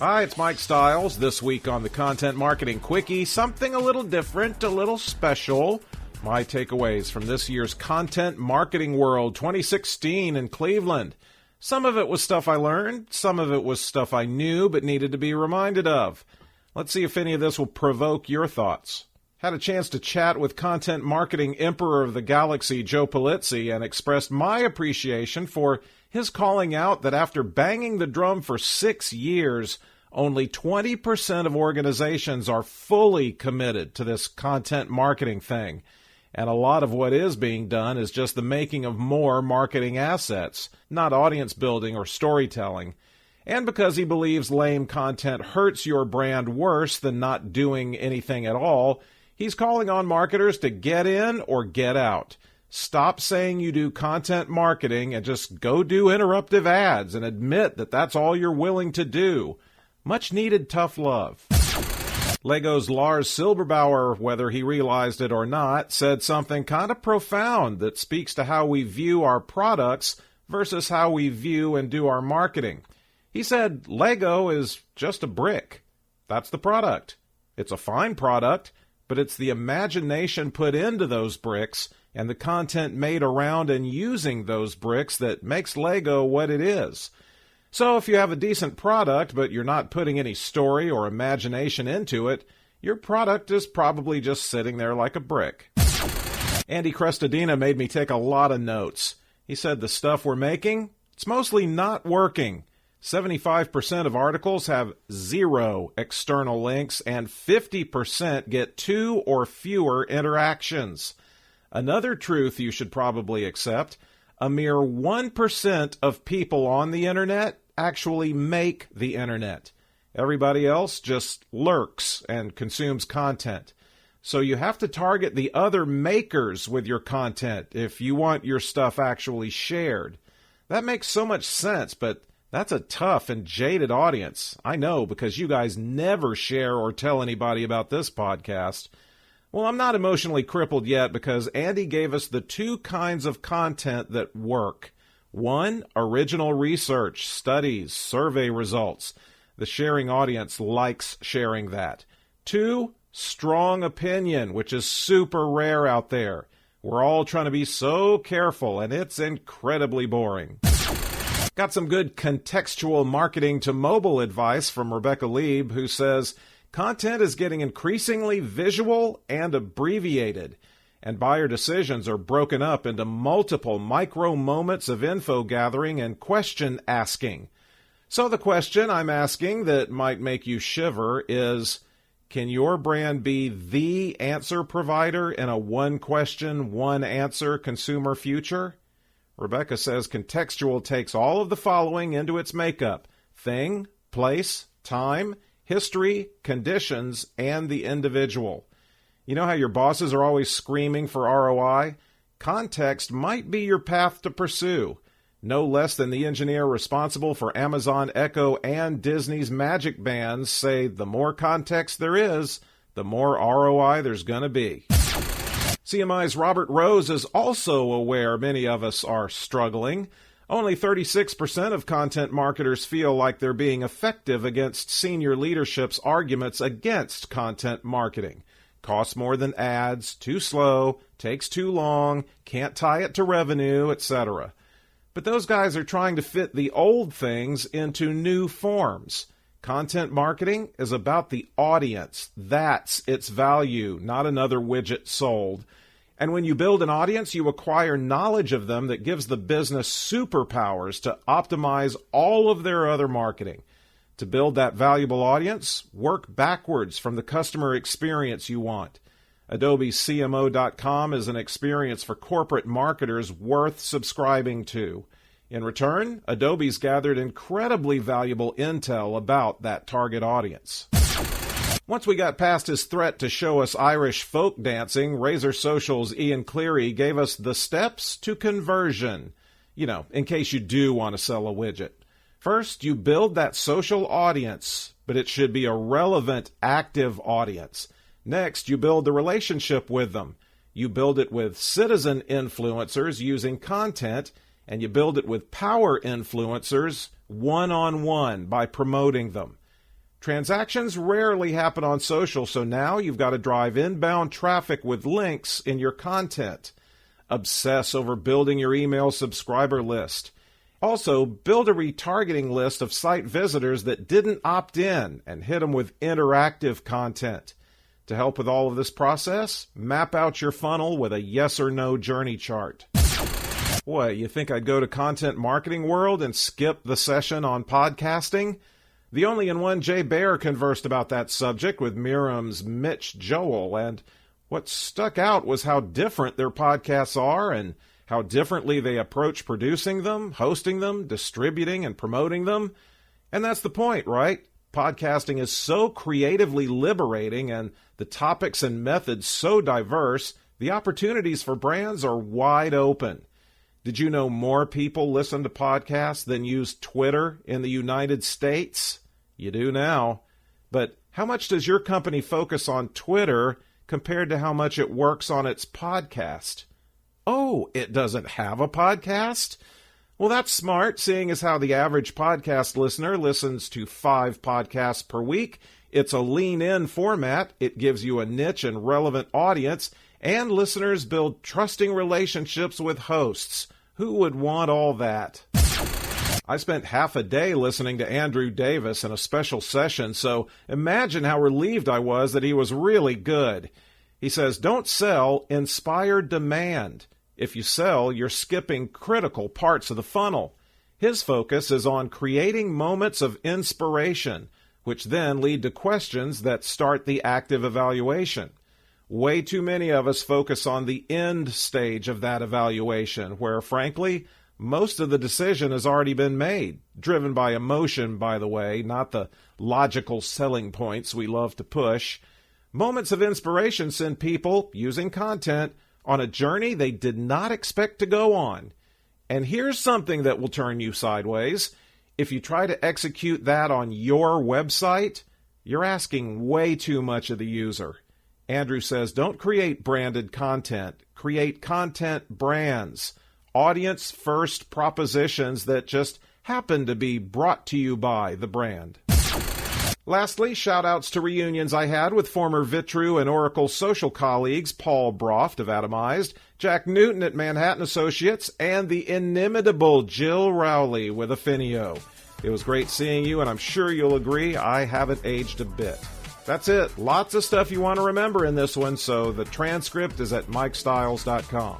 Hi, it's Mike Stiles. This week on the Content Marketing Quickie, something a little different, a little special. My takeaways from this year's Content Marketing World 2016 in Cleveland. Some of it was stuff I learned, some of it was stuff I knew but needed to be reminded of. Let's see if any of this will provoke your thoughts. Had a chance to chat with content marketing emperor of the galaxy, Joe Pulizzi, and expressed my appreciation for his calling out that after banging the drum for 6 years, only 20% of organizations are fully committed to this content marketing thing. And a lot of what is being done is just the making of more marketing assets, not audience building or storytelling. And because he believes lame content hurts your brand worse than not doing anything at all, he's calling on marketers to get in or get out. Stop saying you do content marketing and just go do interruptive ads and admit that that's all you're willing to do. Much needed tough love. Lego's Lars Silberbauer, whether he realized it or not, said something kind of profound that speaks to how we view our products versus how we view and do our marketing. He said Lego is just a brick. That's the product. It's a fine product, but it's the imagination put into those bricks and the content made around and using those bricks that makes Lego what it is. So if you have a decent product, but you're not putting any story or imagination into it, your product is probably just sitting there like a brick. Andy Crestodina made me take a lot of notes. He said the stuff we're making, it's mostly not working. 75% of articles have 0 external links, and 50% get 2 or fewer interactions. Another truth you should probably accept, a mere 1% of people on the internet actually make the internet. Everybody else just lurks and consumes content. So you have to target the other makers with your content if you want your stuff actually shared. That makes so much sense, but that's a tough and jaded audience. I know, because you guys never share or tell anybody about this podcast. Well, I'm not emotionally crippled yet because Andy gave us the 2 kinds of content that work. 1, original research, studies, survey results. The sharing audience likes sharing that. 2, strong opinion, which is super rare out there. We're all trying to be so careful, and it's incredibly boring. Got some good contextual marketing to mobile advice from Rebecca Lieb, who says, content is getting increasingly visual and abbreviated, and buyer decisions are broken up into multiple micro moments of info gathering and question asking. So the question I'm asking that might make you shiver is, can your brand be the answer provider in a one question, one answer consumer future? Rebecca says contextual takes all of the following into its makeup: thing, place, time, history, conditions, and the individual. You know how your bosses are always screaming for ROI? Context might be your path to pursue. No less than the engineer responsible for Amazon Echo and Disney's Magic Bands say the more context there is, the more ROI there's going to be. CMI's Robert Rose is also aware many of us are struggling. Only 36% of content marketers feel like they're being effective against senior leadership's arguments against content marketing. Costs more than ads, too slow, takes too long, can't tie it to revenue, etc. But those guys are trying to fit the old things into new forms. Content marketing is about the audience. That's its value, not another widget sold. And when you build an audience, you acquire knowledge of them that gives the business superpowers to optimize all of their other marketing. To build that valuable audience, work backwards from the customer experience you want. AdobeCMO.com is an experience for corporate marketers worth subscribing to. In return, Adobe's gathered incredibly valuable intel about that target audience. Once we got past his threat to show us Irish folk dancing, Razor Social's Ian Cleary gave us the steps to conversion. You know, in case you do want to sell a widget. First, you build that social audience, but it should be a relevant, active audience. Next, you build the relationship with them. You build it with citizen influencers using content, and you build it with power influencers one-on-one by promoting them. Transactions rarely happen on social, so now you've got to drive inbound traffic with links in your content. Obsess over building your email subscriber list. Also, build a retargeting list of site visitors that didn't opt in and hit them with interactive content. To help with all of this process, map out your funnel with a yes or no journey chart. What, you think I'd go to Content Marketing World and skip the session on podcasting? The Only in One Jay Baer conversed about that subject with Miriam's Mitch Joel, and what stuck out was how different their podcasts are and how differently they approach producing them, hosting them, distributing, and promoting them. And that's the point, right? Podcasting is so creatively liberating and the topics and methods so diverse, the opportunities for brands are wide open. Did you know more people listen to podcasts than use Twitter in the United States? You do now. But how much does your company focus on Twitter compared to how much it works on its podcast? Oh, it doesn't have a podcast? Well, that's smart, seeing as how the average podcast listener listens to 5 podcasts per week. It's a lean-in format. It gives you a niche and relevant audience, and listeners build trusting relationships with hosts. Who would want all that? I spent half a day listening to Andrew Davis in a special session, so imagine how relieved I was that he was really good. He says, don't sell, inspire demand. If you sell, you're skipping critical parts of the funnel. His focus is on creating moments of inspiration, which then lead to questions that start the active evaluation. Way too many of us focus on the end stage of that evaluation, where, frankly, most of the decision has already been made, driven by emotion, by the way, not the logical selling points we love to push. Moments of inspiration send people, using content, on a journey they did not expect to go on. And here's something that will turn you sideways. If you try to execute that on your website, you're asking way too much of the user. Andrew says, don't create branded content. Create content brands. Audience-first propositions that just happen to be brought to you by the brand. Lastly, shout-outs to reunions I had with former Vitru and Oracle social colleagues Paul Broft of Atomized, Jack Newton at Manhattan Associates, and the inimitable Jill Rowley with Affinio. It was great seeing you, and I'm sure you'll agree I haven't aged a bit. That's it. Lots of stuff you want to remember in this one, so the transcript is at MikeStiles.com.